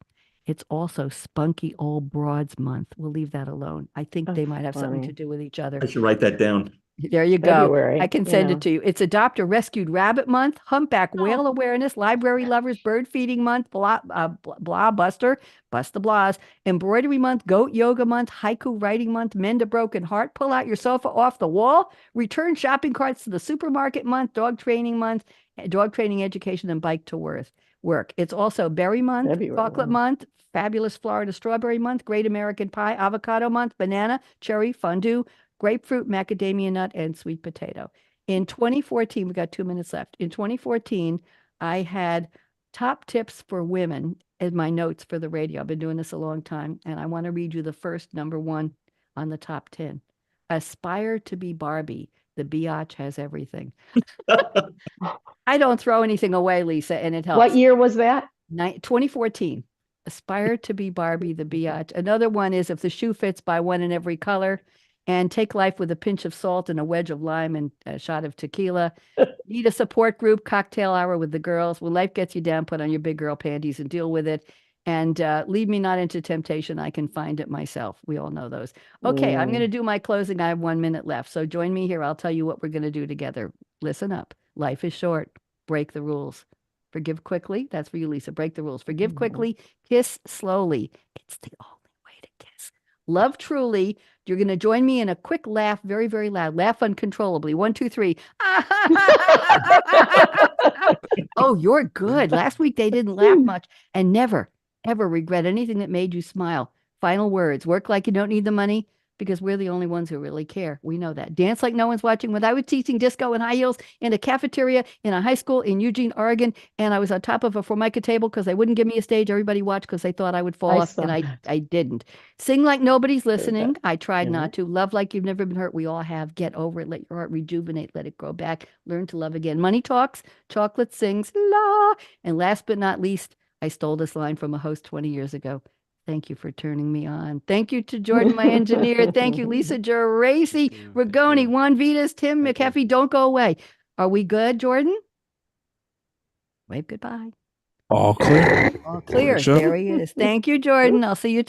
It's also Spunky Old Broads Month. We'll leave that alone. I think they might have something to do with each other. I should write that down. There you go. February, I can send it to you. It's Adopt a Rescued Rabbit Month, Humpback Whale Awareness, Library Lovers, Bird Feeding Month, Blah Buster, Bust the Blahs, Embroidery Month, Goat Yoga Month, Haiku Writing Month, Mend a Broken Heart, Pull Out Your Sofa Off the Wall, Return Shopping Carts to the Supermarket Month, Dog Training Month, Dog Training Education, and Bike to Work. It's also Berry Month, February. Chocolate Month, Fabulous Florida Strawberry Month, Great American Pie, Avocado Month, Banana, Cherry, Fondue, Grapefruit, macadamia nut, and sweet potato. In 2014, we got 2 minutes left. In 2014, I had top tips for women as my notes for the radio. I've been doing this a long time, and I want to read you the first #1 on the top 10. Aspire to be Barbie. The biatch has everything. I don't throw anything away, Lisa, and it helps. What year was that? 2014. Aspire to be Barbie, the biatch. Another one is If the Shoe Fits, Buy One in Every Color. And Take Life with a Pinch of Salt and a Wedge of Lime and a shot of tequila. Need a support group, Cocktail Hour with the Girls. When life gets you down, put on your big girl panties and deal with it. And Lead Me Not into Temptation. I Can Find It Myself. We all know those. Okay, I'm going to do my closing. I have 1 minute left. So join me here. I'll tell you what we're going to do together. Listen up. Life is short. Break the rules. Forgive quickly. That's for you, Lisa. Break the rules. Forgive quickly. Kiss slowly. It's the only way to kiss. Love truly. You're going to join me in a quick laugh, very, very loud. Laugh uncontrollably. 1, 2, 3. Oh, you're good. Last week they didn't laugh much. And never, ever regret anything that made you smile. Final words. Work like you don't need the money. because we're the only ones who really care. We know that. Dance like no one's watching. When I was teaching disco in high heels in a cafeteria in a high school in Eugene, Oregon, and I was on top of a Formica table because they wouldn't give me a stage. Everybody watched because they thought I would fall I off, saw and that. I didn't. Sing like nobody's Heard listening. that. I tried Yeah. not to. Love like you've never been hurt. We all have. Get over it. Let your heart rejuvenate. Let it grow back. Learn to love again. Money talks. Chocolate sings. La. And last but not least, I stole this line from a host 20 years ago. Thank you for turning me on. Thank you to Jordan, my engineer. Thank you, Lisa Geraci, Rigoni, Juan Vitas, Tim McHeffey. Don't go away. Are we good, Jordan? Wave goodbye. All clear. All clear. Show. There he is. Thank you, Jordan. I'll see you